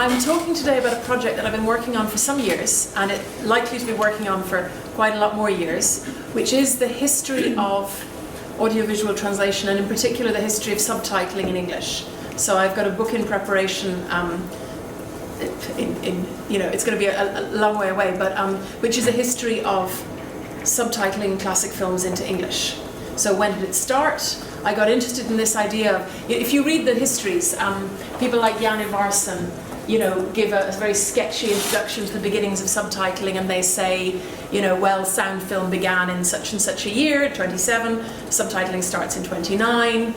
I'm talking today about a project that I've been working on for some years, and it likely to be working on for quite a lot more years, which is the history of audiovisual translation, and in particular the history of subtitling in English. So I've got a book in preparation. It's going to be a long way away, but which is a history of subtitling classic films into English. So when did it start? I got interested in this idea of, if you read the histories, people like Jan Ivarsson, give a very sketchy introduction to the beginnings of subtitling, and they say, well, sound film began in such and such a year, 27, subtitling starts in 29,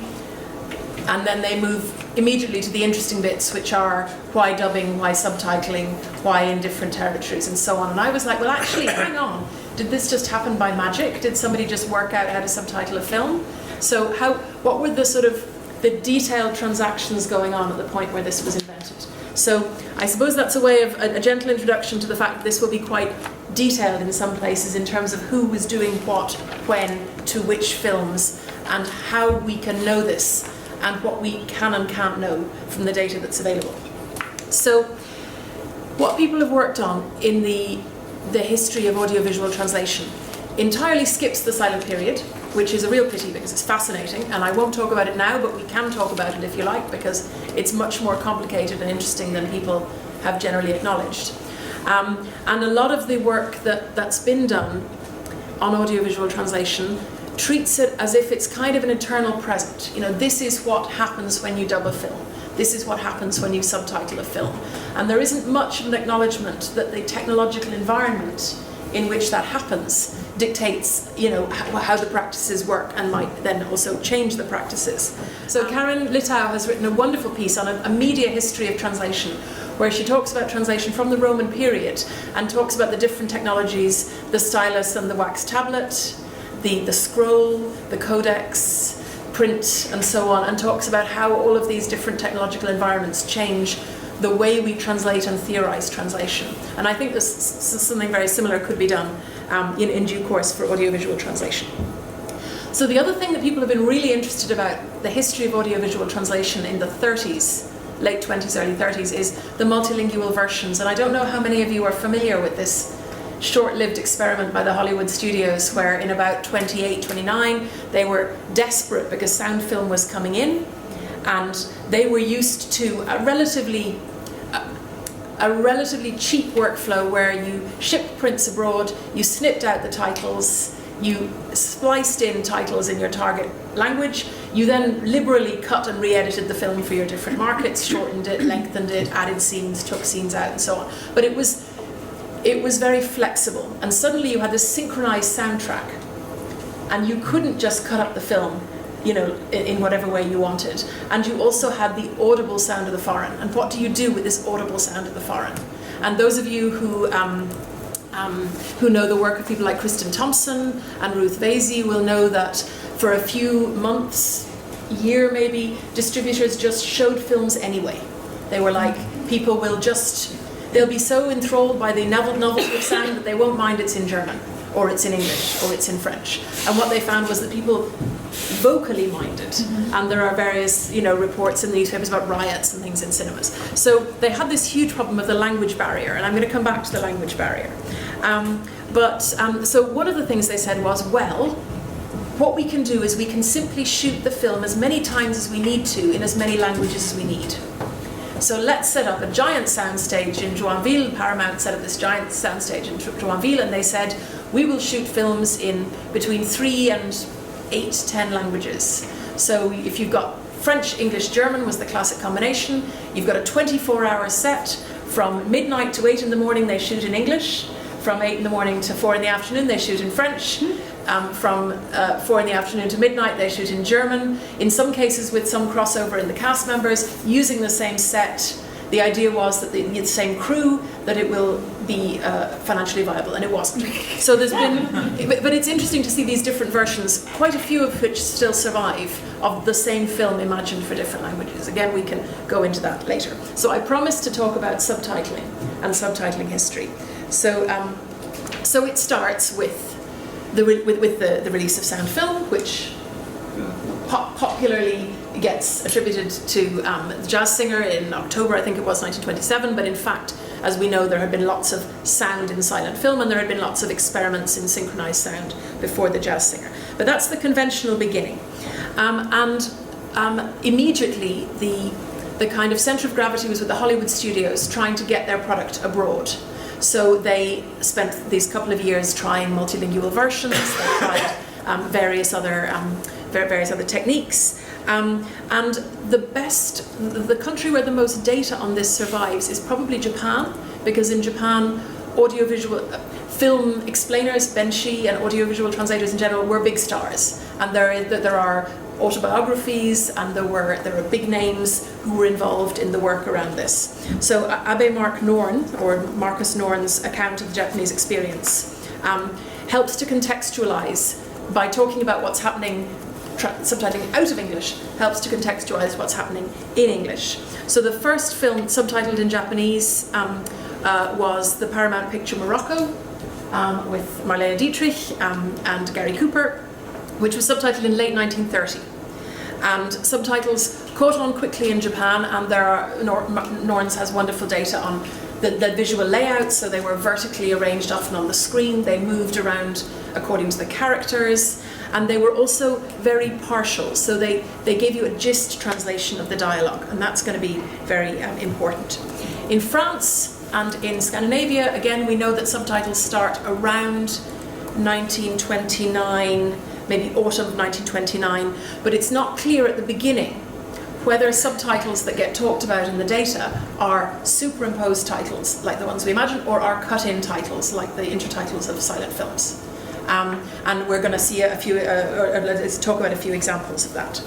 and then they move immediately to the interesting bits, which are why dubbing, why subtitling, why in different territories, and so on. And I was like, well, actually, hang on, did this just happen by magic? Did somebody just work out how to subtitle a film? So what were the sort of the detailed transactions going on at the point where this was invented? So I suppose that's a way of a gentle introduction to the fact that this will be quite detailed in some places in terms of who was doing what, when, to which films, and how we can know this, and what we can and can't know from the data that's available. So what people have worked on in the history of audiovisual translation entirely skips the silent period, which is a real pity because it's fascinating, and I won't talk about it now, but we can talk about it if you like, because it's much more complicated and interesting than people have generally acknowledged. And a lot of the work that's been done on audiovisual translation treats it as if it's kind of an eternal present. This is what happens when you dub a film. This is what happens when you subtitle a film. And there isn't much of an acknowledgement that the technological environment in which that happens dictates, how the practices work and might then also change the practices. So Karen Littau has written a wonderful piece on a media history of translation, where she talks about translation from the Roman period and talks about the different technologies, the stylus and the wax tablet, the scroll, the codex, print, and so on, and talks about how all of these different technological environments change the way we translate and theorize translation. And I think something very similar could be done in due course for audiovisual translation. So the other thing that people have been really interested about the history of audiovisual translation in the 30s, late 20s, early 30s, is the multilingual versions. And I don't know how many of you are familiar with this short-lived experiment by the Hollywood studios, where in about 28, 29, they were desperate because sound film was coming in, and they were used to a relatively cheap workflow where you shipped prints abroad, you snipped out the titles, you spliced in titles in your target language, you then liberally cut and re-edited the film for your different markets, shortened it, lengthened it, added scenes, took scenes out, and so on. But it was very flexible, and suddenly you had this synchronized soundtrack, and you couldn't just cut up the film in whatever way you wanted. And you also had the audible sound of the foreign. And what do you do with this audible sound of the foreign? And those of you who know the work of people like Kristen Thompson and Ruth Vasey will know that for a few months, year maybe, distributors just showed films anyway. They were like, people will they'll be so enthralled by the novelty of sound that they won't mind it's in German, or it's in English, or it's in French. And what they found was that people vocally minded, and there are various reports in the newspapers about riots and things in cinemas. So they had this huge problem of the language barrier, and I'm going to come back to the language barrier. So one of the things they said was, well, what we can do is we can simply shoot the film as many times as we need to in as many languages as we need. So let's set up a giant soundstage in Joinville. Paramount set up this giant soundstage in Joinville, and they said, we will shoot films in between 3 and 8, 10 languages. So if you've got French, English, German was the classic combination. You've got a 24-hour set. From midnight to 8 in the morning, they shoot in English. From 8 in the morning to 4 in the afternoon, they shoot in French. From 4 in the afternoon to midnight, they shoot in German. In some cases, with some crossover in the cast members, using the same set. The idea was that the same crew, that it will be financially viable, and it wasn't. So there's been, but it's interesting to see these different versions, quite a few of which still survive, of the same film imagined for different languages. Again, we can go into that later. So I promised to talk about subtitling and subtitling history. So it starts with the release of sound film, which popularly gets attributed to the jazz singer in October, I think it was 1927, but in fact, as we know, there had been lots of sound in silent film and there had been lots of experiments in synchronized sound before the jazz singer. But that's the conventional beginning. Immediately, the kind of center of gravity was with the Hollywood studios trying to get their product abroad. So they spent these couple of years trying multilingual versions, they tried various other techniques. And the country where the most data on this survives is probably Japan, because in Japan, audiovisual film explainers, benshi, and audiovisual translators in general were big stars. And there are autobiographies, and there are big names who were involved in the work around this. So Abe Mark Norn, or Marcus Norn's account of the Japanese experience, helps to contextualize by talking about what's happening. Subtitling out of English helps to contextualize what's happening in English. So the first film subtitled in Japanese was the Paramount picture Morocco with Marlene Dietrich and Gary Cooper, which was subtitled in late 1930. And subtitles caught on quickly in Japan, and Norns has wonderful data on the visual layout, so they were vertically arranged often on the screen, they moved around according to the characters, and they were also very partial, so they gave you a gist translation of the dialogue, and that's going to be very important. In France and in Scandinavia, again, we know that subtitles start around 1929, maybe autumn of 1929, but it's not clear at the beginning whether subtitles that get talked about in the data are superimposed titles, like the ones we imagine, or are cut-in titles, like the intertitles of silent films. And we're going to see let's talk about a few examples of that.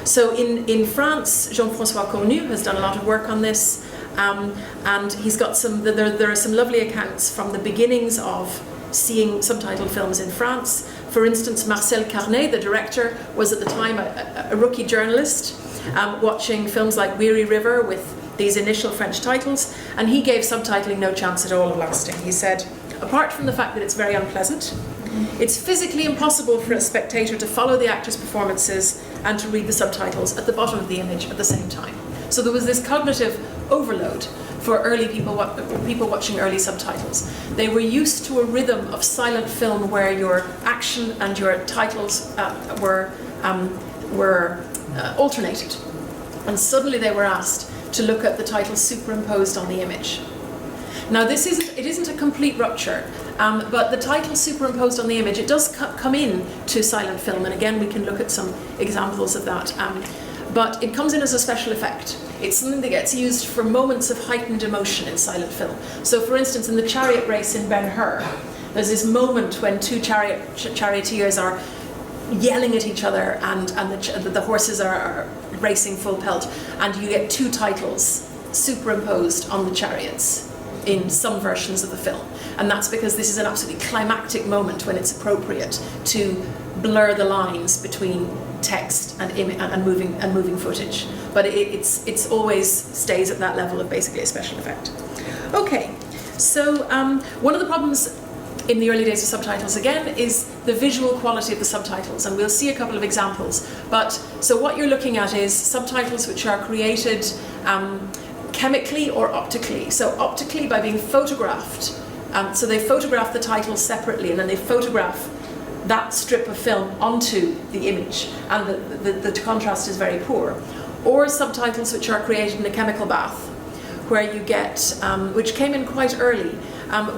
So in France, Jean-François Cornu has done a lot of work on this, and he's got there are some lovely accounts from the beginnings of seeing subtitled films in France. For instance, Marcel Carnet, the director, was at the time a rookie journalist, watching films like Weary River with these initial French titles, and he gave subtitling no chance at all of lasting. He said, apart from the fact that it's very unpleasant, it's physically impossible for a spectator to follow the actors' performances and to read the subtitles at the bottom of the image at the same time. So there was this cognitive overload for early people watching early subtitles. They were used to a rhythm of silent film where your action and your titles were alternated, and suddenly they were asked to look at the titles superimposed on the image. Now it isn't a complete rupture, but the title superimposed on the image, it does come in to silent film, and again we can look at some examples of that. But it comes in as a special effect. It's something that gets used for moments of heightened emotion in silent film. So for instance, in the chariot race in Ben-Hur, there's this moment when two charioteers are yelling at each other, and the horses are racing full pelt, and you get two titles superimposed on the chariots in some versions of the film. And that's because this is an absolutely climactic moment when it's appropriate to blur the lines between text and moving footage. But it's always stays at that level of basically a special effect. Okay, so one of the problems in the early days of subtitles again is the visual quality of the subtitles, and we'll see a couple of examples. But so what you're looking at is subtitles which are created chemically or optically. So optically by being photographed. So they photograph the titles separately, and then they photograph that strip of film onto the image, and the contrast is very poor. Or subtitles which are created in a chemical bath, where you get, which came in quite early,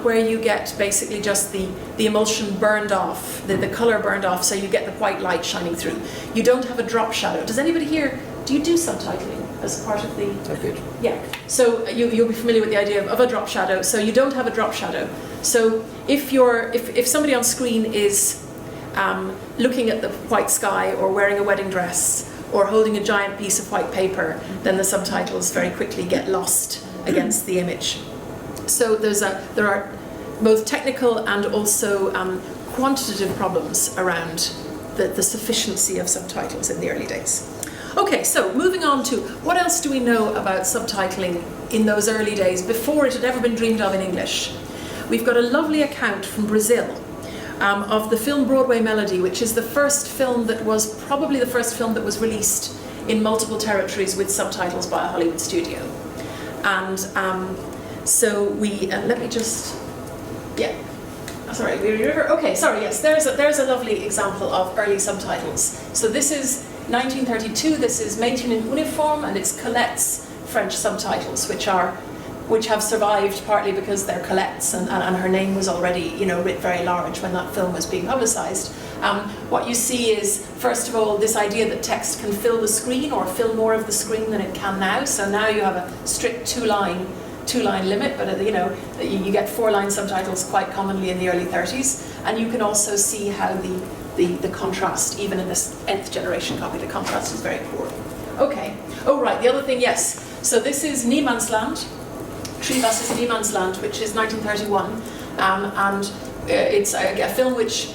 where you get basically just the emulsion burned off, the colour burned off, so you get the white light shining through. You don't have a drop shadow. Does anybody here, do you do subtitling as part of the... I did. Yeah, so you'll be familiar with the idea of a drop shadow. So you don't have a drop shadow. So if somebody on screen is looking at the white sky, or wearing a wedding dress, or holding a giant piece of white paper, then the subtitles very quickly get lost against the image. So there are both technical and also quantitative problems around the sufficiency of subtitles in the early days. Okay, so moving on to what else do we know about subtitling in those early days before it had ever been dreamed of in English? We've got a lovely account from Brazil of the film Broadway Melody, which is the first film that was probably the first film that was released in multiple territories with subtitles by a Hollywood studio. And so we, let me just, yeah. Sorry, okay, sorry, yes, there's a lovely example of early subtitles. So this is 1932, this is Mädchen in Uniform, and it's Colette's French subtitles, which have survived partly because they're Colette's, and her name was already, writ very large when that film was being publicised. What you see is, first of all, this idea that text can fill the screen, or fill more of the screen than it can now. So now you have a strict two-line limit, but you get 4-line subtitles quite commonly in the early 30s, and you can also see how the contrast, even in this nth generation copy, the contrast is very poor. Okay. Oh right, the other thing, yes. So this is Niemanns Land, Trivas is Niemanns Land, which is 1931, and it's a film which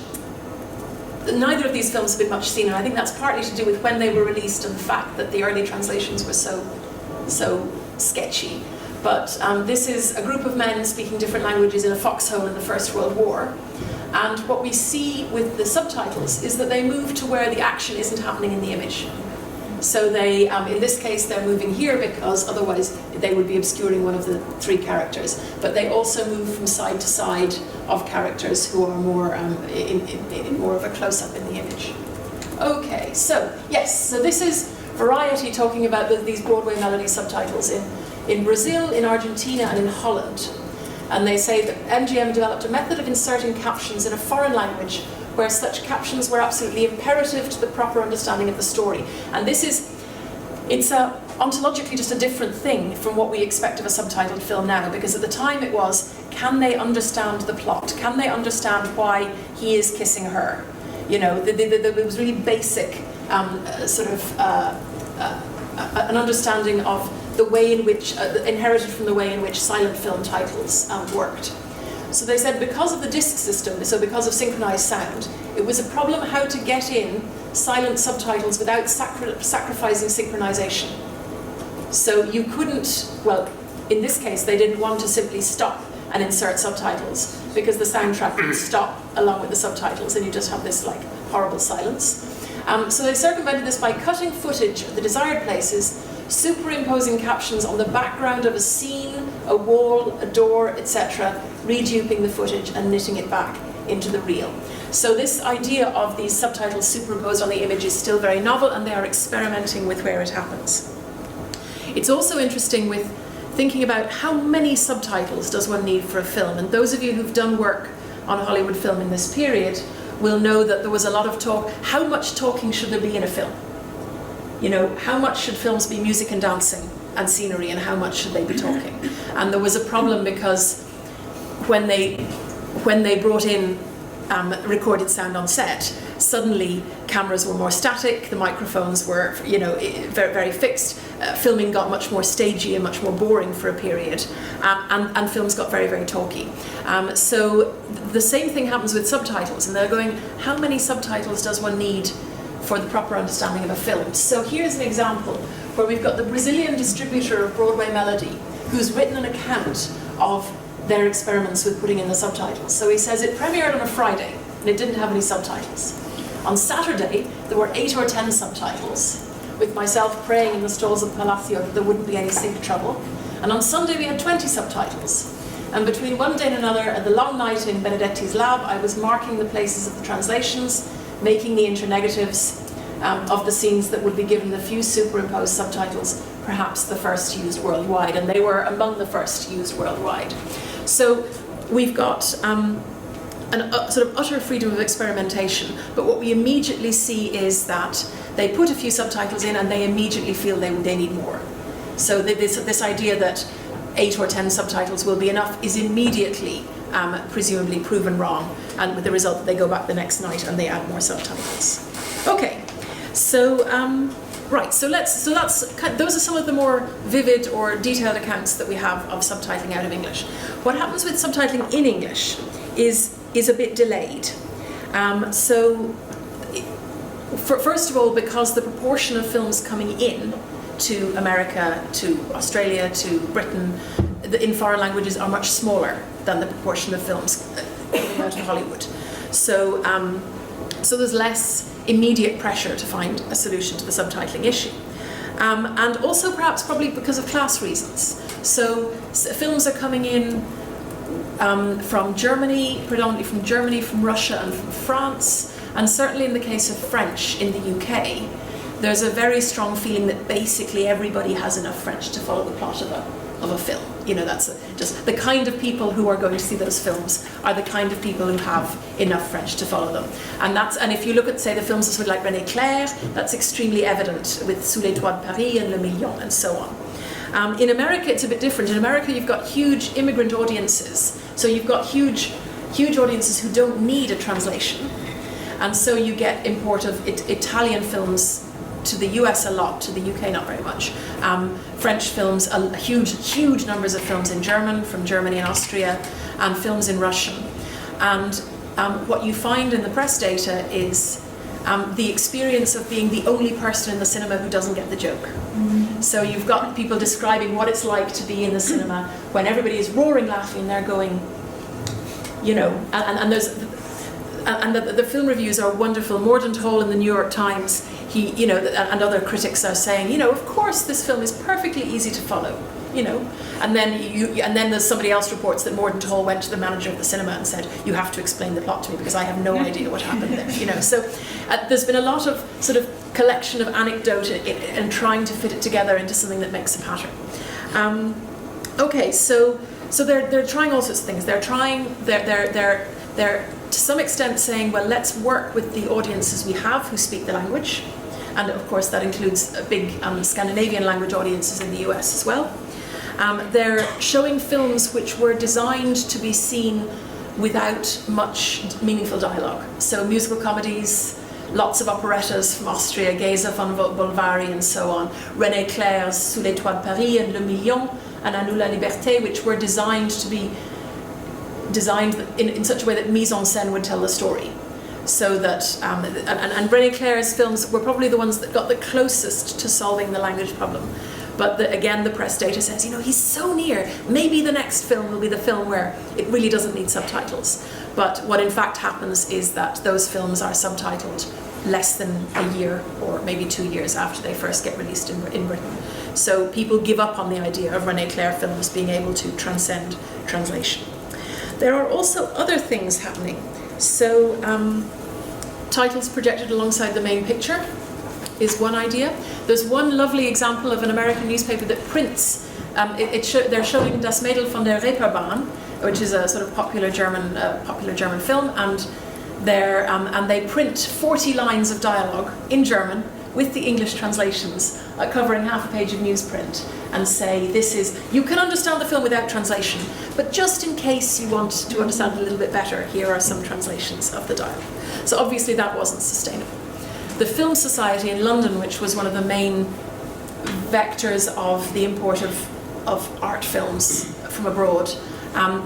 neither of these films have been much seen, and I think that's partly to do with when they were released and the fact that the early translations were so sketchy. But this is a group of men speaking different languages in a foxhole in the First World War. And what we see with the subtitles is that they move to where the action isn't happening in the image. So they, in this case, they're moving here because otherwise they would be obscuring one of the 3 characters. But they also move from side to side of characters who are more in more of a close-up in the image. Okay, so yes, so this is Variety talking about these Broadway melody subtitles in Brazil, in Argentina, and in Holland. And they say that MGM developed a method of inserting captions in a foreign language where such captions were absolutely imperative to the proper understanding of the story. And it's ontologically just a different thing from what we expect of a subtitled film now, because at the time it was, can they understand the plot? Can they understand why he is kissing her? There was really basic an understanding of the way in which, inherited from the way in which silent film titles worked. So they said because of the disc system, so because of synchronized sound, it was a problem how to get in silent subtitles without sacrificing synchronization. So you couldn't, well, in this case, they didn't want to simply stop and insert subtitles because the soundtrack would stop along with the subtitles and you just have this horrible silence. So they circumvented this by cutting footage at the desired places, superimposing captions on the background of a scene, a wall, a door, etc., reduping the footage and knitting it back into the reel. So this idea of these subtitles superimposed on the image is still very novel, and they are experimenting with where it happens. It's also interesting with thinking about how many subtitles does one need for a film, and those of you who've done work on a Hollywood film in this period will know that there was a lot of talk. How much talking should there be in a film? How much should films be music and dancing and scenery, and how much should they be talking? And there was a problem because when they brought in recorded sound on set, suddenly cameras were more static, the microphones were very, very fixed, filming got much more stagey and much more boring for a period, and films got very, very talky. So the same thing happens with subtitles, and they're going, how many subtitles does one need for the proper understanding of a film? So here's an example where we've got the Brazilian distributor of Broadway Melody, who's written an account of their experiments with putting in the subtitles. So he says it premiered on a Friday, and it didn't have any subtitles. On Saturday, there were 8 or 10 subtitles, with myself praying in the stalls of Palacio that there wouldn't be any sync trouble. And on Sunday, we had 20 subtitles. And between one day and another, at the long night in Benedetti's lab, I was marking the places of the translations, making the internegatives of the scenes that would be given the few superimposed subtitles, perhaps the first used worldwide, and they were among the first used worldwide. So we've got sort of utter freedom of experimentation, but what we immediately see is that they put a few subtitles in and they immediately feel they need more. So this idea that 8 or 10 subtitles will be enough is immediately presumably proven wrong, and with the result that they go back the next night and they add more subtitles. Okay, so right, so those are some of the more vivid or detailed accounts that we have of subtitling out of English. What happens with subtitling in English is a bit delayed. First of all, because the proportion of films coming in to America, to Australia, to Britain, in foreign languages are much smaller than the proportion of films coming out of Hollywood. So there's less immediate pressure to find a solution to the subtitling issue. And also perhaps probably because of class reasons. So films are coming in from Germany, predominantly from Germany, from Russia and from France, and certainly in the case of French in the UK, there's a very strong feeling that basically everybody has enough French to follow the plot of a film. You know, that's just the kind of people who are going to see those films are the kind of people who have enough French to follow them. And if you look at, say, the films of sort of like René Clair, that's extremely evident with Sous les toits de Paris and Le Million and so on. In America, it's a bit different. In America, you've got huge immigrant audiences. So you've got huge audiences who don't need a translation. And so you get import of Italian films to the US a lot, to the UK not very much. French films, huge numbers of films in German, from Germany and Austria, and films in Russian. And what you find in the press data is the experience of being the only person in the cinema who doesn't get the joke. So you've got people describing what it's like to be in the cinema when everybody is roaring laughing, they're going, you know, and the film reviews are wonderful. Mordaunt Hall in the New York Times, he, you know, and other critics are saying, you know, of course this film is perfectly easy to follow, you know, and then there's somebody else reports that Mordaunt Hall went to the manager of the cinema and said, you have to explain the plot to me because I have no idea what happened there, you know. So there's been a lot of sort of collection of anecdote and trying to fit it together into something that makes a pattern. Okay, so they're trying all sorts of things. They're to some extent saying, well, let's work with the audiences we have who speak the language. And of course that includes big Scandinavian language audiences in the US as well. They're showing films which were designed to be seen without much meaningful dialogue. So musical comedies, lots of operettas from Austria, Geza von Bolvari and so on, René Clair's Sous les toits de Paris and Le Million and À nous la liberté, which were designed to be designed in such a way that mise en scène would tell the story. So that, and René Clair's films were probably the ones that got the closest to solving the language problem. But again, the press data says, you know, he's so near. Maybe the next film will be the film where it really doesn't need subtitles. But what in fact happens is that those films are subtitled less than a year or maybe 2 years after they first get released in Britain. So people give up on the idea of René Clair films being able to transcend translation. There are also other things happening. So titles projected alongside the main picture is one idea. There's one lovely example of an American newspaper that prints, they're showing Das Mädel von der Reeperbahn, which is a sort of popular German film, and they print 40 lines of dialogue in German with the English translations, covering half a page of newsprint, and say, you can understand the film without translation, but just in case you want to understand it a little bit better, here are some translations of the dialogue. So obviously that wasn't sustainable. The Film Society in London, which was one of the main vectors of the import of art films from abroad,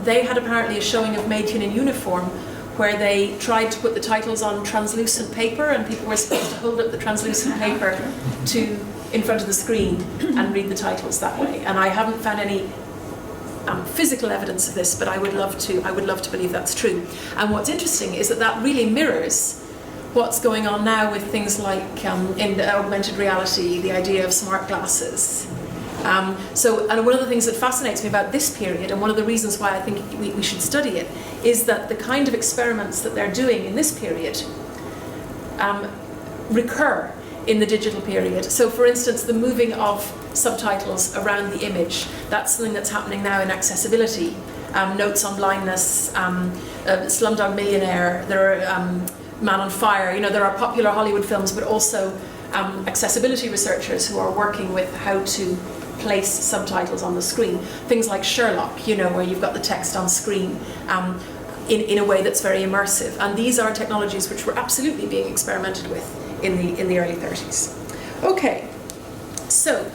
they had apparently a showing of Mädchen in Uniform, where they tried to put the titles on translucent paper, and people were supposed to hold up the translucent paper in front of the screen and read the titles that way. And I haven't found any physical evidence of this, but I would love to believe that's true. And what's interesting is that really mirrors what's going on now with things like in augmented reality, the idea of smart glasses. And one of the things that fascinates me about this period, and one of the reasons why I think we should study it, is that the kind of experiments that they're doing in this period recur in the digital period. So for instance, the moving of subtitles around the image, that's something that's happening now in accessibility. Notes on Blindness, Slumdog Millionaire, there are Man on Fire, you know, there are popular Hollywood films, but also accessibility researchers who are working with how to place subtitles on the screen. Things like Sherlock, you know, where you've got the text on screen in a way that's very immersive. And these are technologies which were absolutely being experimented with in the early 30s. Okay, so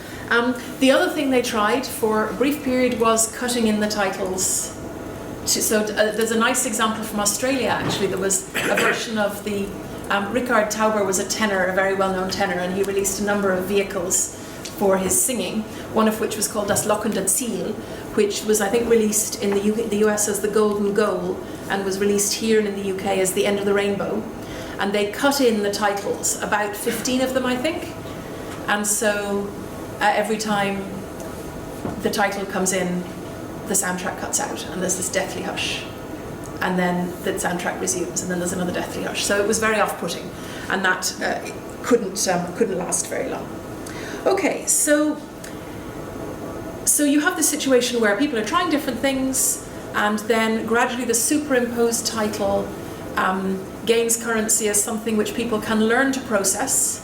the other thing they tried for a brief period was cutting in the titles. There's a nice example from Australia, actually. There was a version of the Richard Tauber was a tenor, a very well-known tenor, and he released a number of vehicles for his singing, one of which was called Das Lockende Ziel, which was, I think, released in the US as The Golden Goal, and was released here and in the UK as The End of the Rainbow. And they cut in the titles, about 15 of them, I think. And so every time the title comes in, the soundtrack cuts out, and there's this deathly hush. And then the soundtrack resumes, and then there's another deathly hush. So it was very off-putting, and that couldn't last very long. Okay, so you have this situation where people are trying different things, and then gradually the superimposed title gains currency as something which people can learn to process,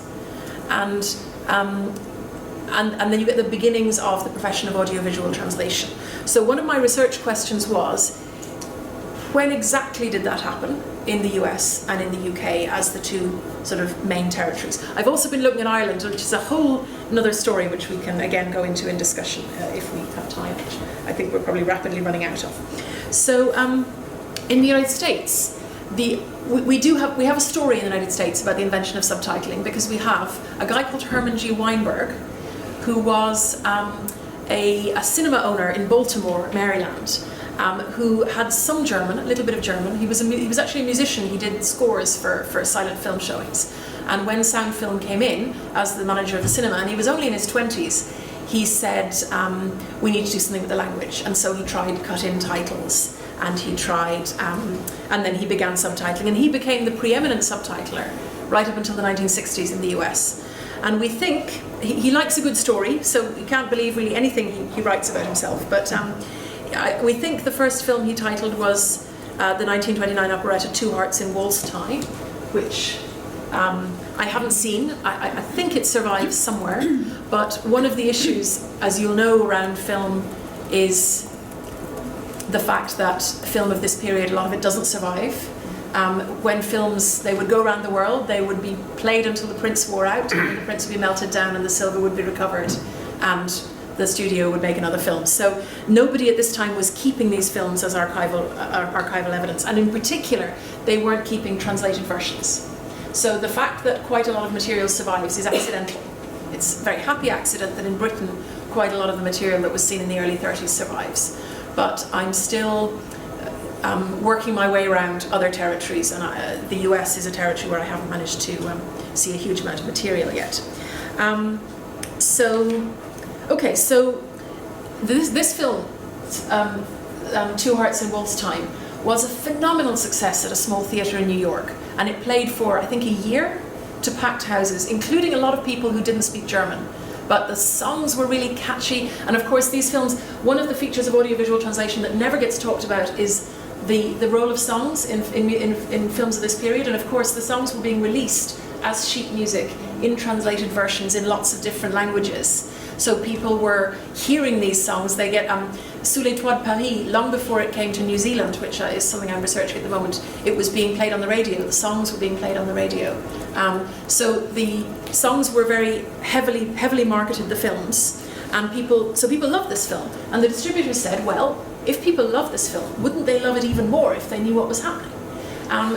and then you get the beginnings of the profession of audiovisual translation. So one of my research questions was, when exactly did that happen in the US and in the UK as the two sort of main territories? I've also been looking at Ireland, which is a whole another story which we can again go into in discussion if we have time, which I think we're probably rapidly running out of. So in the United States, we have a story in the United States about the invention of subtitling, because we have a guy called Herman G. Weinberg, who was a cinema owner in Baltimore, Maryland, who had some German, a little bit of German. He was actually a musician. He did scores for silent film showings. And when sound film came in as the manager of the cinema, and he was only in his 20s, he said, we need to do something with the language. And so he tried cut-in titles, and he tried, and then he began subtitling. And he became the preeminent subtitler right up until the 1960s in the US. And we think, he likes a good story, so you can't believe really anything he writes about himself, but we think the first film he titled was the 1929 operetta Two Hearts in Waltz Time, which I haven't seen. I think it survives somewhere, but one of the issues, as you'll know, around film is the fact that film of this period, a lot of it doesn't survive. When films, they would go around the world, they would be played until the prints wore out, and the prints would be melted down and the silver would be recovered, and the studio would make another film. So nobody at this time was keeping these films as archival evidence, and in particular, they weren't keeping translated versions. So the fact that quite a lot of material survives is accidental. It's a very happy accident that in Britain, quite a lot of the material that was seen in the early 30s survives. But I'm still working my way around other territories, and the US is a territory where I haven't managed to see a huge amount of material yet. Okay, so this film, Two Hearts in Waltz Time, was a phenomenal success at a small theatre in New York, and it played for, I think, a year to packed houses, including a lot of people who didn't speak German. But the songs were really catchy, and of course these films, one of the features of audiovisual translation that never gets talked about is the role of songs in films of this period, and of course the songs were being released as sheet music in translated versions in lots of different languages. So people were hearing these songs. They get Sous les toits de Paris, long before it came to New Zealand, which is something I'm researching at the moment. It was being played on the radio. The songs were being played on the radio. So the songs were very heavily marketed, the films, and people loved this film. And the distributors said, well, if people love this film, wouldn't they love it even more if they knew what was happening?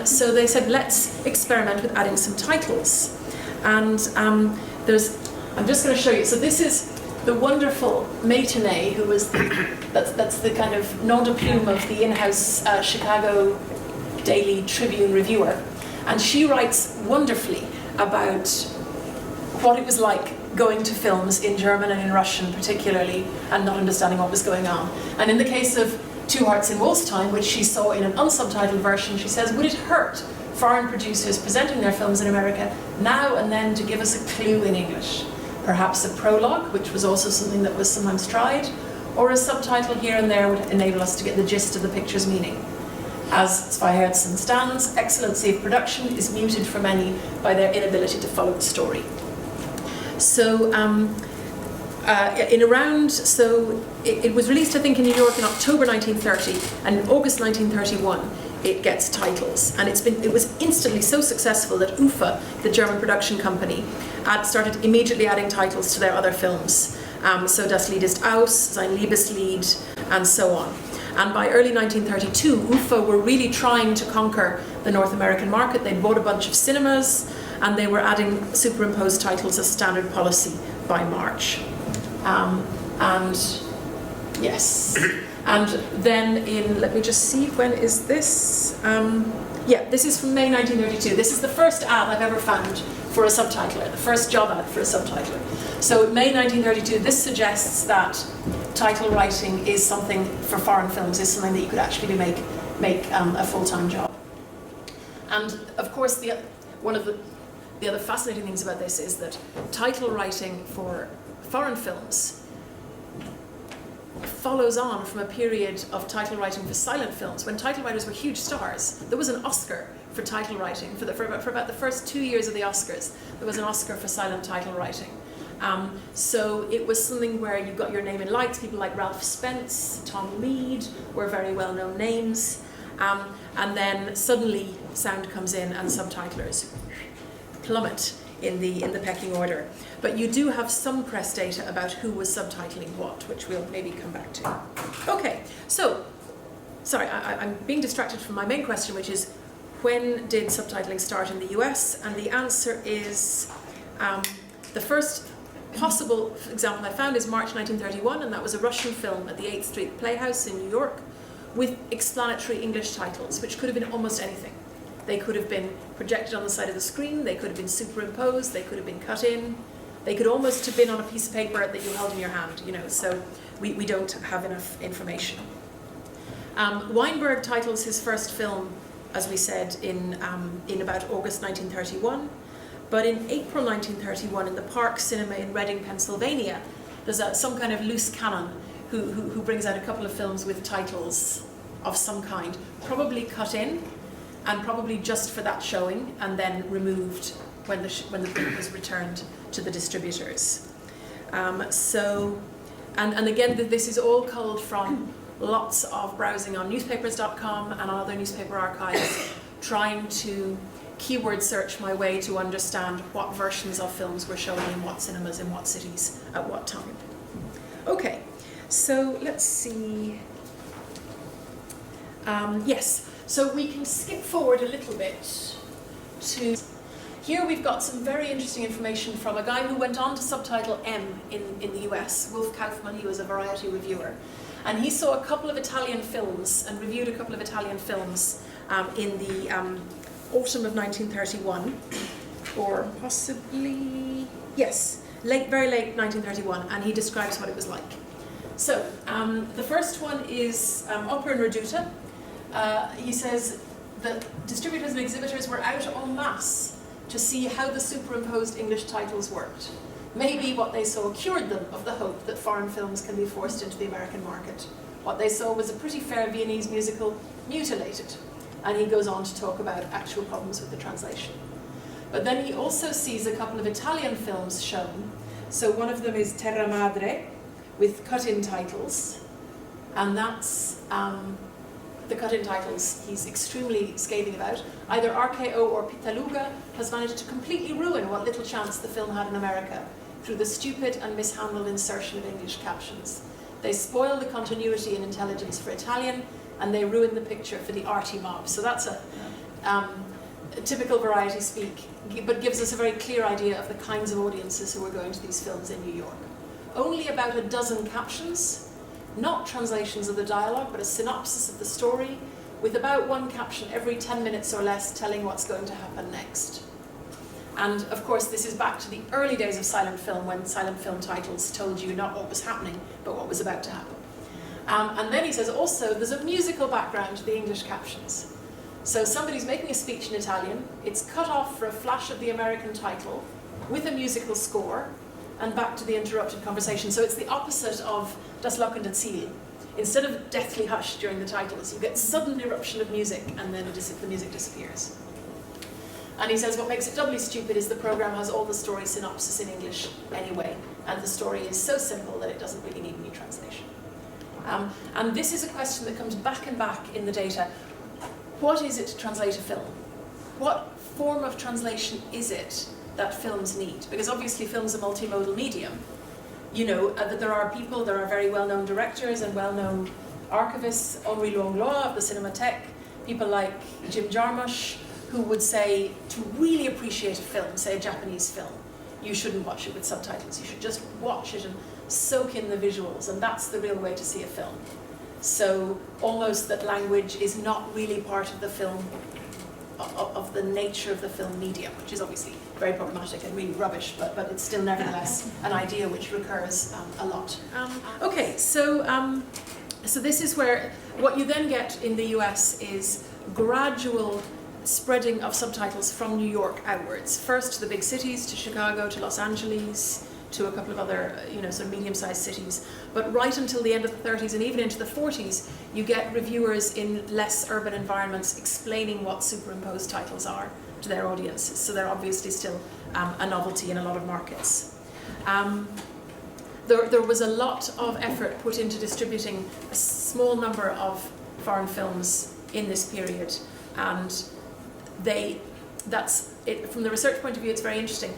So they said, let's experiment with adding some titles. And I'm just going to show you. So this is the wonderful Matinee, who was that's the kind of nom de plume of the in-house Chicago Daily Tribune reviewer, and she writes wonderfully about what it was like going to films in German and in Russian particularly, and not understanding what was going on. And in the case of Two Hearts in Waltz Time, which she saw in an unsubtitled version, she says, would it hurt foreign producers presenting their films in America now and then to give us a clue in English? Perhaps a prologue, which was also something that was sometimes tried, or a subtitle here and there would enable us to get the gist of the picture's meaning. As Zweihärzen stands, excellency of production is muted for many by their inability to follow the story. So it was released, I think, in New York in October 1930, and in August 1931 it gets titles, and it was instantly so successful that UFA, the German production company, had started immediately adding titles to their other films. So Das Lied ist aus, Sein Liebeslied, and so on. And by early 1932, UFA were really trying to conquer the North American market. They'd bought a bunch of cinemas, and they were adding superimposed titles as standard policy by March. And then let me just see, when is this? This is from May 1932. This is the first ad I've ever found for a subtitler, the first job ad for a subtitler. So May 1932, this suggests that title writing is something for foreign films, is something that you could actually make a full-time job. And of course, one of the other fascinating things about this is that title writing for foreign films follows on from a period of title writing for silent films. When title writers were huge stars, there was an Oscar for title writing. For about the first 2 years of the Oscars, there was an Oscar for silent title writing. So it was something where you got your name in lights. People like Ralph Spence, Tom Mead were very well-known names. And then suddenly sound comes in and subtitlers plummet in the pecking order. But you do have some press data about who was subtitling what, which we'll maybe come back to. Okay, so, sorry, I'm being distracted from my main question, which is, when did subtitling start in the US? And the answer is, the first possible example I found is March 1931, and that was a Russian film at the 8th Street Playhouse in New York with explanatory English titles, which could have been almost anything. They could have been projected on the side of the screen, they could have been superimposed, they could have been cut in, they could almost have been on a piece of paper that you held in your hand, so we don't have enough information. Weinberg titles his first film, as we said, in about August 1931, but in April 1931 in the Park Cinema in Reading, Pennsylvania, there's some kind of loose cannon who brings out a couple of films with titles of some kind, probably cut in, and probably just for that showing, and then removed when the film was returned to the distributors. And again, this is all culled from lots of browsing on newspapers.com and on other newspaper archives, trying to keyword search my way to understand what versions of films were showing in what cinemas, in what cities, at what time. Okay, so let's see. Yes. So we can skip forward a little bit to, here we've got some very interesting information from a guy who went on to subtitle M in the US, Wolf Kaufman. He was a variety reviewer. And he saw a couple of Italian films and reviewed a couple of Italian films in the autumn of 1931, or possibly, yes, very late 1931, and he describes what it was like. So the first one is Opera and Reduta. He says that distributors and exhibitors were out en masse to see how the superimposed English titles worked. Maybe what they saw cured them of the hope that foreign films can be forced into the American market. What they saw was a pretty fair Viennese musical mutilated. And he goes on to talk about actual problems with the translation. But then he also sees a couple of Italian films shown. So one of them is Terra Madre, with cut-in titles. And that's the cut-in titles he's extremely scathing about. Either RKO or Pittaluga has managed to completely ruin what little chance the film had in America through the stupid and mishandled insertion of English captions. They spoil the continuity and intelligence for Italian, and they ruin the picture for the arty mob. So that's a typical variety speak, but gives us a very clear idea of the kinds of audiences who are going to these films in New York. Only about a dozen captions, not translations of the dialogue, but a synopsis of the story, with about one caption every 10 minutes or less telling what's going to happen next. And of course, this is back to the early days of silent film, when silent film titles told you not what was happening, but what was about to happen. And then he says also, there's a musical background to the English captions. So somebody's making a speech in Italian, it's cut off for a flash of the American title, with a musical score, and back to the interrupted conversation. So it's the opposite of Das lockende Ziel. Instead of deathly hush during the titles, you get sudden eruption of music, and then the music disappears. And he says what makes it doubly stupid is the program has all the story synopsis in English anyway, and the story is so simple that it doesn't really need any translation. And this is a question that comes back and back in the data. What is it to translate a film? What form of translation is it that films need? Because obviously film's a multimodal medium. You know, that there are people, there are very well-known directors and well-known archivists, Henri Langlois of the Cinematheque, people like Jim Jarmusch, who would say, to really appreciate a film, say a Japanese film, you shouldn't watch it with subtitles. You should just watch it and soak in the visuals, and that's the real way to see a film. So almost that language is not really part of the film of the nature of the film medium, which is obviously very problematic and really rubbish, but it's still nevertheless an idea which recurs a lot. Okay, so this is where what you then get in the US is gradual spreading of subtitles from New York outwards. First to the big cities, to Chicago, to Los Angeles, to a couple of other, sort of medium-sized cities. But right until the end of the 30s and even into the 40s, you get reviewers in less urban environments explaining what superimposed titles are to their audiences. So they're obviously still a novelty in a lot of markets. There was a lot of effort put into distributing a small number of foreign films in this period, and that's it. From the research point of view, it's very interesting.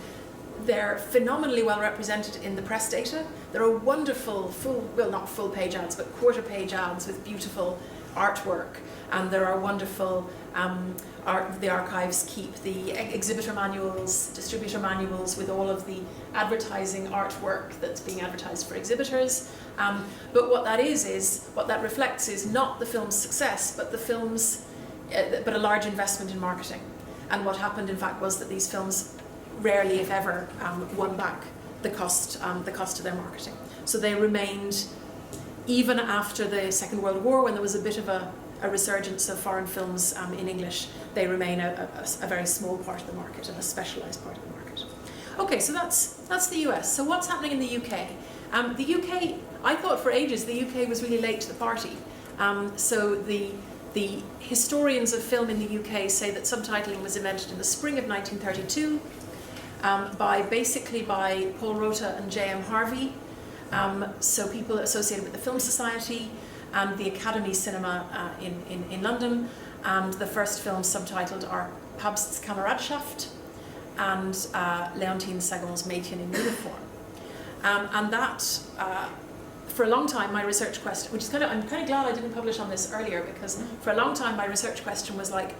They're phenomenally well represented in the press data. There are wonderful not full page ads, but quarter page ads with beautiful artwork, and there are wonderful the archives keep the exhibitor manuals, distributor manuals with all of the advertising artwork that's being advertised for exhibitors. But what that reflects is not the film's success, but but a large investment in marketing. And what happened, in fact, was that these films rarely, if ever, won back the cost of their marketing. So they remained, even after the Second World War, when there was a bit of a resurgence of foreign films in English, they remain a very small part of the market and a specialised part of the market. Okay, so that's the US. So what's happening in the UK? The UK, I thought for ages the UK was really late to the party. So the historians of film in the UK say that subtitling was invented in the spring of 1932 by Paul Rota and J.M. Harvey. So people associated with the Film Society and the Academy Cinema in London. And the first films subtitled are Pabst's Kameradschaft and Leontine Sagon's Mädchen in Uniform. And that, for a long time, my research question, I'm kind of glad I didn't publish on this earlier, because for a long time my research question was like,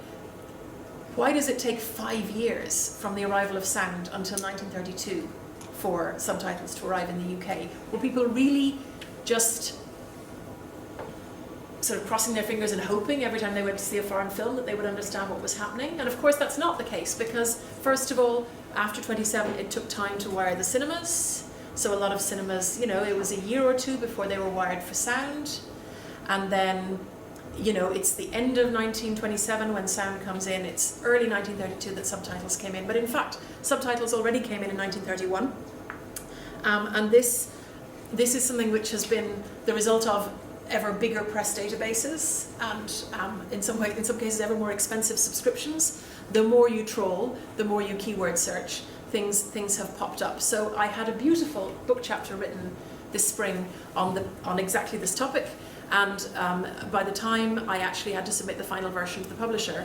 why does it take 5 years from the arrival of sound until 1932 for subtitles to arrive in the UK? Were people really just sort of crossing their fingers and hoping every time they went to see a foreign film that they would understand what was happening? And of course that's not the case, because first of all, after 27 it took time to wire the cinemas. So a lot of cinemas, it was a year or two before they were wired for sound. And then, it's the end of 1927 when sound comes in. It's early 1932 that subtitles came in. But in fact, subtitles already came in 1931. And this is something which has been the result of ever bigger press databases and in some cases ever more expensive subscriptions. The more you troll, the more you keyword search, things have popped up. So I had a beautiful book chapter written this spring on exactly this topic, and by the time I actually had to submit the final version to the publisher,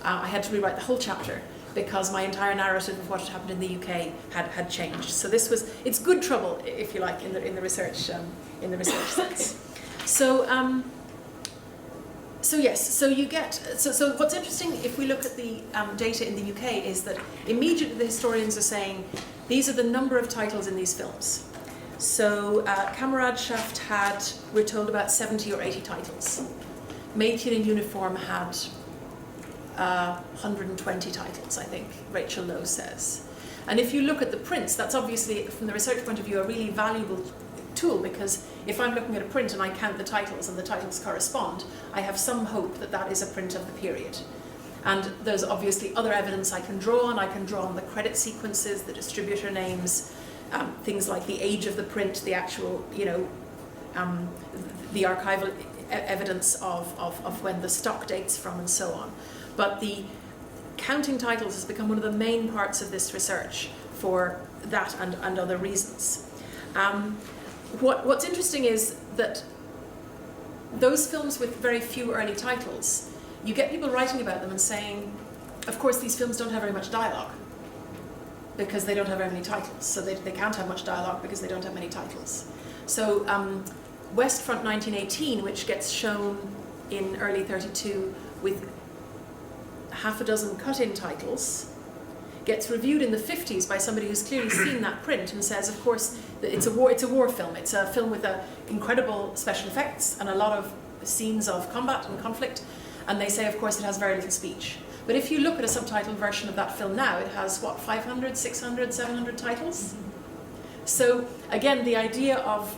I had to rewrite the whole chapter because my entire narrative of what had happened in the UK had changed. So it's good trouble, if you like, in the research sense. So what's interesting if we look at the data in the UK is that immediately the historians are saying these are the number of titles in these films. So Kameradschaft we're told, about 70 or 80 titles. Mädchen in Uniform had 120 titles, I think, Rachel Lowe says. And if you look at the prints, that's obviously, from the research point of view, a really valuable tool, because if I'm looking at a print and I count the titles and the titles correspond, I have some hope that that is a print of the period. And there's obviously other evidence I can draw on. I can draw on the credit sequences, the distributor names, things like the age of the print, the actual, the archival evidence of when the stock dates from, and so on. But the counting titles has become one of the main parts of this research for that and other reasons. What's interesting is that those films with very few early titles, you get people writing about them and saying, of course these films don't have very much dialogue because they don't have very many titles. So they can't have much dialogue because they don't have many titles. So Westfront 1918, which gets shown in early 32 with half a dozen cut-in titles, gets reviewed in the 50s by somebody who's clearly seen that print and says, of course, that it's a war film. It's a film with incredible special effects and a lot of scenes of combat and conflict. And they say, of course, it has very little speech. But if you look at a subtitled version of that film now, it has, what, 500, 600, 700 titles? So again, the idea of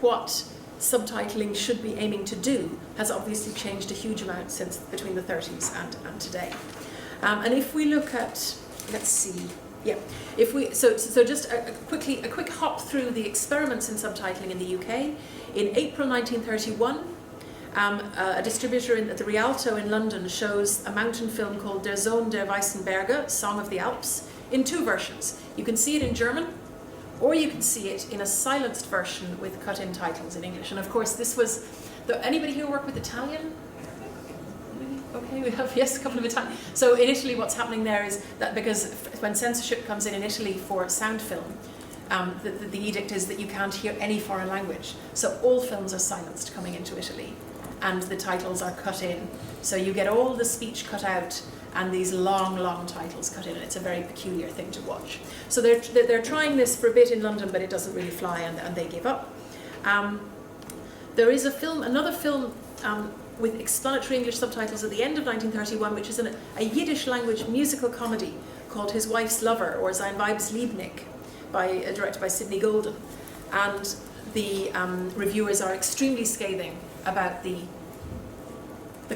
what subtitling should be aiming to do has obviously changed a huge amount since between the 30s and today. And if we look at, let's see, yeah, if we so just a quick hop through the experiments in subtitling in the UK. In April 1931, a distributor at the Rialto in London shows a mountain film called Der Sohn der Weißen Berge, Song of the Alps, in two versions. You can see it in German, or you can see it in a silenced version with cut-in titles in English. And of course, this was anybody here work with Italian? Okay, we have, yes, a couple of Italian. So in Italy, what's happening there is that because when censorship comes in Italy for sound film, the edict is that you can't hear any foreign language. So all films are silenced coming into Italy, and the titles are cut in. So you get all the speech cut out and these long titles cut in, and it's a very peculiar thing to watch. So they're trying this for a bit in London, but it doesn't really fly, and they give up. There is another film with explanatory English subtitles at the end of 1931, which is a Yiddish language musical comedy called His Wife's Lover, or Sein Weib's Liebnik, directed by Sidney Golden. And the reviewers are extremely scathing about the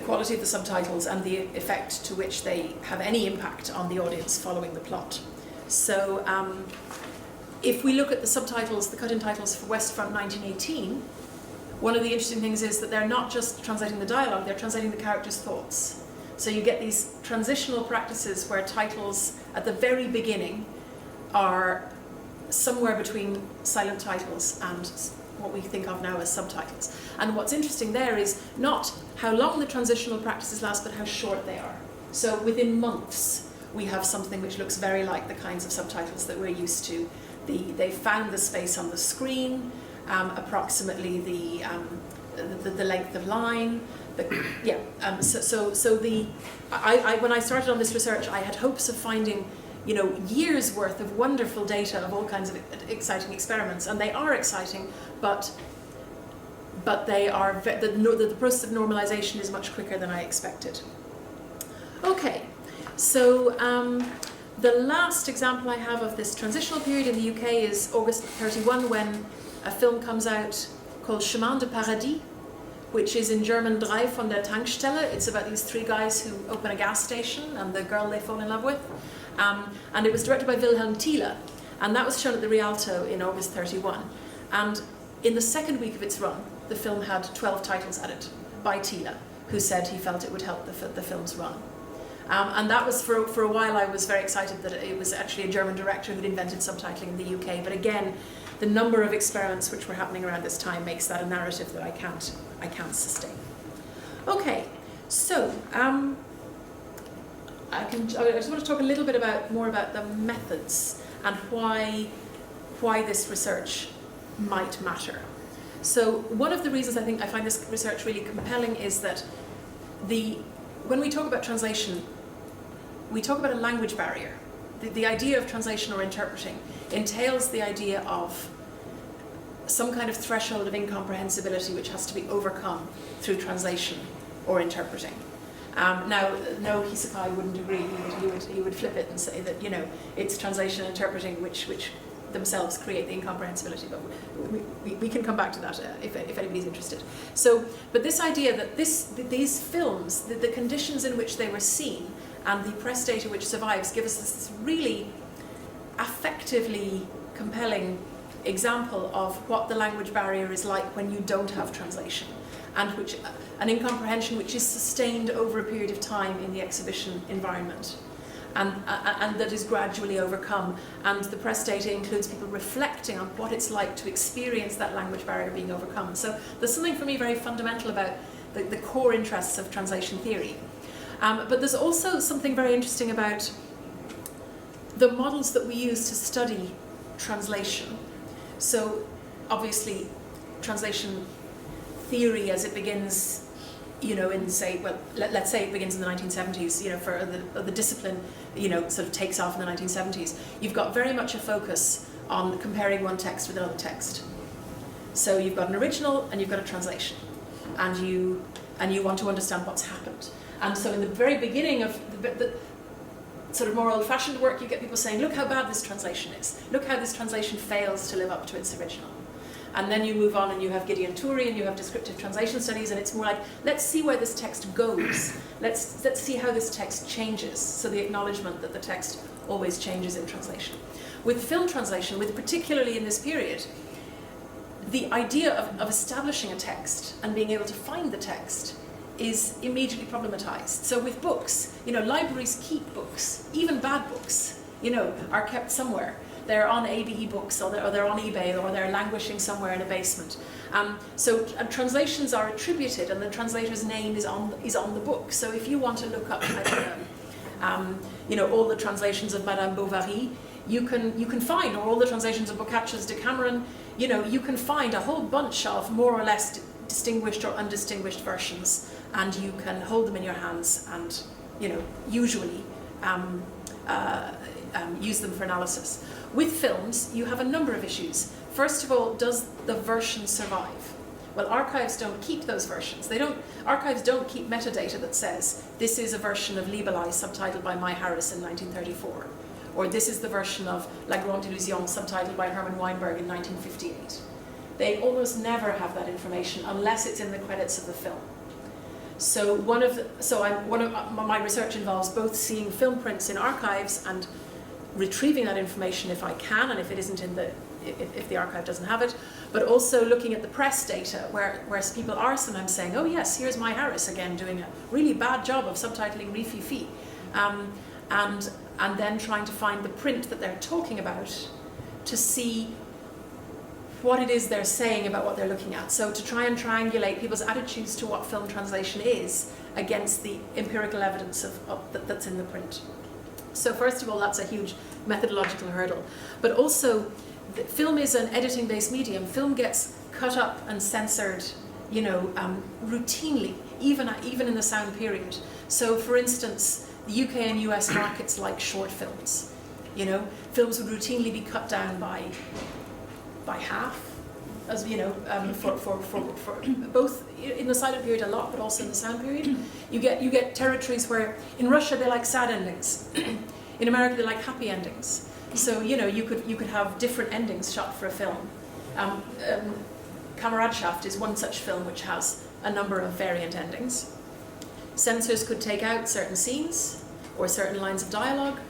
quality of the subtitles and the effect to which they have any impact on the audience following the plot. So if we look at the subtitles, the cut-in titles for Westfront 1918, one of the interesting things is that they're not just translating the dialogue, they're translating the characters' thoughts. So you get these transitional practices where titles at the very beginning are somewhere between silent titles and what we think of now as subtitles. And what's interesting there is not how long the transitional practices last, but how short they are. So within months, we have something which looks very like the kinds of subtitles that we're used to. They found the space on the screen, approximately the length of line. When I started on this research, I had hopes of finding, years worth of wonderful data of all kinds of exciting experiments, and they are exciting, but they are the process of normalization is much quicker than I expected. Okay, so the last example I have of this transitional period in the UK is August 31, when a film comes out called Shamanda Parody, which is in German Drei von der Tankstelle. It's about these three guys who open a gas station and the girl they fall in love with. And it was directed by Wilhelm Thiele, and that was shown at the Rialto in August 31. And in the second week of its run, the film had 12 titles added by Thiele, who said he felt it would help the film's run. And that was, for a while, I was very excited that it was actually a German director who'd invented subtitling in the UK. But again, the number of experiments which were happening around this time makes that a narrative that I can't sustain. Okay, so I just want to talk a little bit more about the methods and why this research might matter. So one of the reasons I think I find this research really compelling is that when we talk about translation, we talk about a language barrier. The idea of translation or interpreting entails the idea of some kind of threshold of incomprehensibility which has to be overcome through translation or interpreting. Now, no Hisakai wouldn't agree. He would flip it and say that it's translation and interpreting which themselves create the incomprehensibility. But we can come back to that if anybody's interested. So, but this idea that these films, the conditions in which they were seen, and the press data which survives give us this really affectively compelling example of what the language barrier is like when you don't have translation, and an incomprehension which is sustained over a period of time in the exhibition environment, and that is gradually overcome. And the press data includes people reflecting on what it's like to experience that language barrier being overcome. So there's something for me very fundamental about the core interests of translation theory. But there's also something very interesting about the models that we use to study translation. So obviously translation theory as it begins, let's say it begins in the 1970s, for the discipline, sort of takes off in the 1970s. You've got very much a focus on comparing one text with another text. So you've got an original and you've got a translation. And and you want to understand what's happened. And so in the very beginning of the sort of more old-fashioned work, you get people saying, look how bad this translation is. Look how this translation fails to live up to its original. And then you move on and you have Gideon Toury and you have descriptive translation studies, and it's more like, let's see where this text goes. Let's see how this text changes. So the acknowledgement that the text always changes in translation. With film translation, particularly in this period, the idea of establishing a text and being able to find the text is immediately problematized. So with books, libraries keep books, even bad books, are kept somewhere. They're on ABE books, or they're on eBay, or they're languishing somewhere in a basement. So translations are attributed, and the translator's name is on the book. So if you want to look up, all the translations of Madame Bovary, you can find, or all the translations of Boccaccio's Decameron, you can find a whole bunch of more or less distinguished or undistinguished versions, and you can hold them in your hands and, usually use them for analysis. With films, you have a number of issues. First of all, does the version survive? Well, archives don't keep those versions. Archives don't keep metadata that says, this is a version of Libelai subtitled by Mai Harris in 1934. Or this is the version of La Grande Illusion subtitled by Herman Weinberg in 1958. They almost never have that information unless it's in the credits of the film. So my research involves both seeing film prints in archives and retrieving that information if I can, and if it isn't if the archive doesn't have it, but also looking at the press data where people are sometimes saying, oh yes, here's Mai Harris again doing a really bad job of subtitling Rififi, and then trying to find the print that they're talking about to see what it is they're saying about what they're looking at. So to try and triangulate people's attitudes to what film translation is against the empirical evidence that's in the print. So first of all, that's a huge methodological hurdle. But also, film is an editing-based medium. Film gets cut up and censored, routinely, even in the sound period. So for instance, the UK and US markets like short films. Films would routinely be cut down by half, as for both in the silent period a lot, but also in the sound period. You get territories where in Russia they like sad endings, in America they like happy endings. So you could have different endings shot for a film. Kameradschaft is one such film which has a number of variant endings. Censors could take out certain scenes or certain lines of dialogue.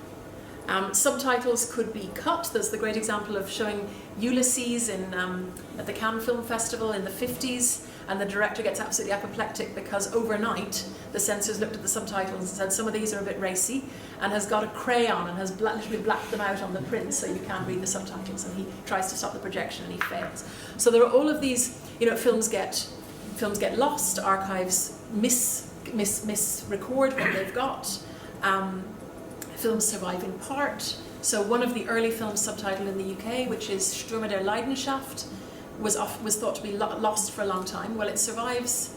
Subtitles could be cut. There's the great example of showing Ulysses at the Cannes Film Festival in the 50s, and the director gets absolutely apoplectic because overnight the censors looked at the subtitles and said some of these are a bit racy, and has got a crayon and has literally blacked them out on the print so you can't read the subtitles, and he tries to stop the projection and he fails. So there are all of these, films get lost, archives misrecord what they've got. Films survive in part. So one of the early films subtitled in the UK, which is Stürme der Leidenschaft, was thought to be lost for a long time. Well, it survives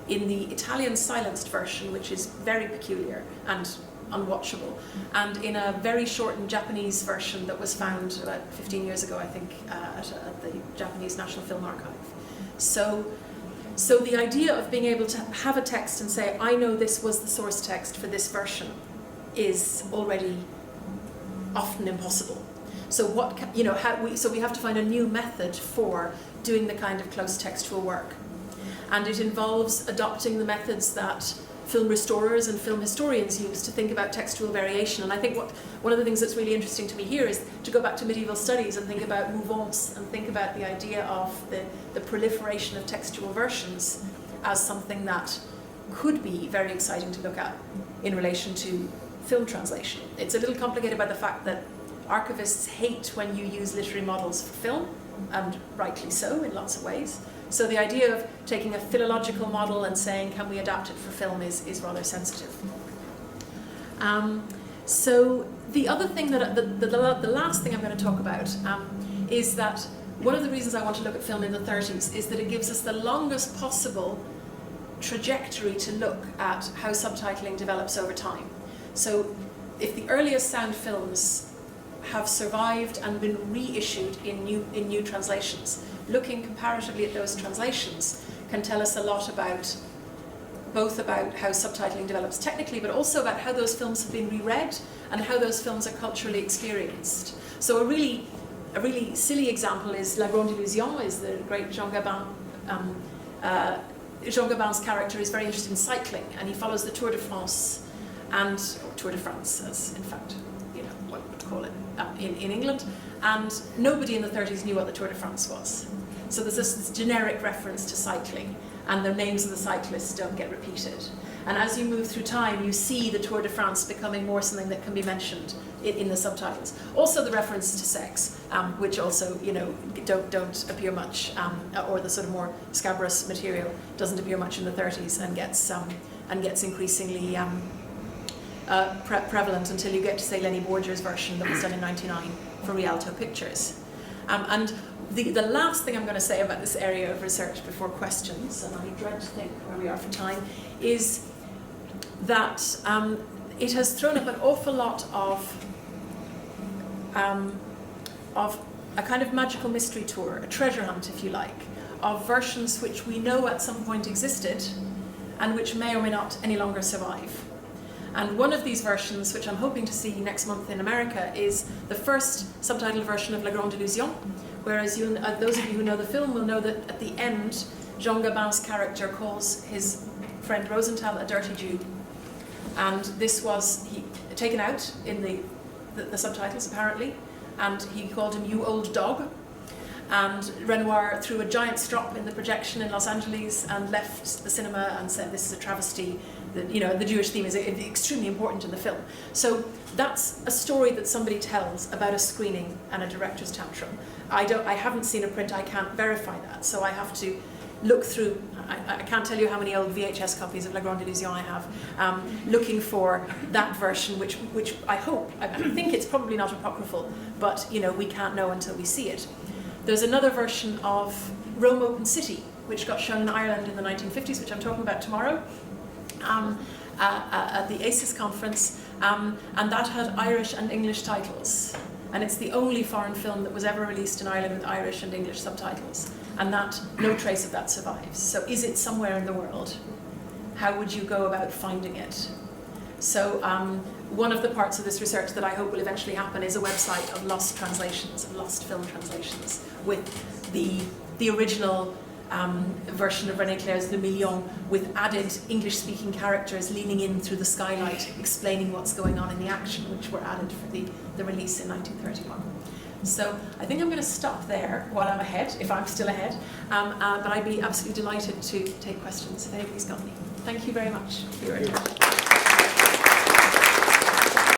in the Italian silenced version, which is very peculiar and unwatchable, and in a very shortened Japanese version that was found about 15 years ago, I think, at the Japanese National Film Archive. So the idea of being able to have a text and say, I know this was the source text for this version, is already often impossible. So we have to find a new method for doing the kind of close textual work, and it involves adopting the methods that film restorers and film historians use to think about textual variation. And I think one of the things that's really interesting to me here is to go back to medieval studies and think about mouvance and think about the idea of the proliferation of textual versions as something that could be very exciting to look at in relation to film translation. It's a little complicated by the fact that archivists hate when you use literary models for film, and rightly so in lots of ways. So the idea of taking a philological model and saying, can we adapt it for film is rather sensitive. So the other thing the last thing I'm going to talk about is that one of the reasons I want to look at film in the 30s is that it gives us the longest possible trajectory to look at how subtitling develops over time. So if the earliest sound films have survived and been reissued in new translations, looking comparatively at those translations can tell us a lot about both about how subtitling develops technically, but also about how those films have been reread and how those films are culturally experienced. So a really silly example is La Grande Illusion, is the great Jean Gabin. Jean Gabin's character is very interested in cycling, and he follows the Tour de France, or Tour de France, as in fact, what would call it in England. And nobody in the 30s knew what the Tour de France was. So there's this generic reference to cycling, and the names of the cyclists don't get repeated. And as you move through time, you see the Tour de France becoming more something that can be mentioned in the subtitles. Also the reference to sex, which also, don't appear much, or the sort of more scabrous material doesn't appear much in the 30s and gets increasingly prevalent until you get to, say, Lenny Borger's version that was done in '99 for Rialto Pictures. And the last thing I'm going to say about this area of research before questions, and I dread to think where we are for time, is that it has thrown up an awful lot of a kind of magical mystery tour, a treasure hunt, if you like, of versions which we know at some point existed and which may or may not any longer survive. And one of these versions, which I'm hoping to see next month in America, is the first subtitled version of La Grande Illusion, whereas those of you who know the film will know that at the end, Jean Gabin's character calls his friend Rosenthal a dirty Jew. And this was taken out in the subtitles, apparently, and he called him "you old dog." And Renoir threw a giant strop in the projection in Los Angeles and left the cinema and said, "This is a travesty." The Jewish theme is extremely important in the film. So that's a story that somebody tells about a screening and a director's tantrum. I haven't seen a print, I can't verify that, so I have to look through. I can't tell you how many old VHS copies of La Grande Illusion I have, looking for that version, which I think it's probably not apocryphal, but we can't know until we see it. There's another version of Rome Open City, which got shown in Ireland in the 1950s, which I'm talking about tomorrow, at the ACES conference, and that had Irish and English titles. And it's the only foreign film that was ever released in Ireland with Irish and English subtitles. And that, no trace of that survives. So is it somewhere in the world? How would you go about finding it? So one of the parts of this research that I hope will eventually happen is a website of lost translations, of lost film translations, with the original version of René Clair's Le Million, with added English-speaking characters leaning in through the skylight, explaining what's going on in the action, which were added for the release in 1931. So I think I'm going to stop there while I'm ahead, if I'm still ahead, but I'd be absolutely delighted to take questions if anybody's got any. Thank you very much for your attention.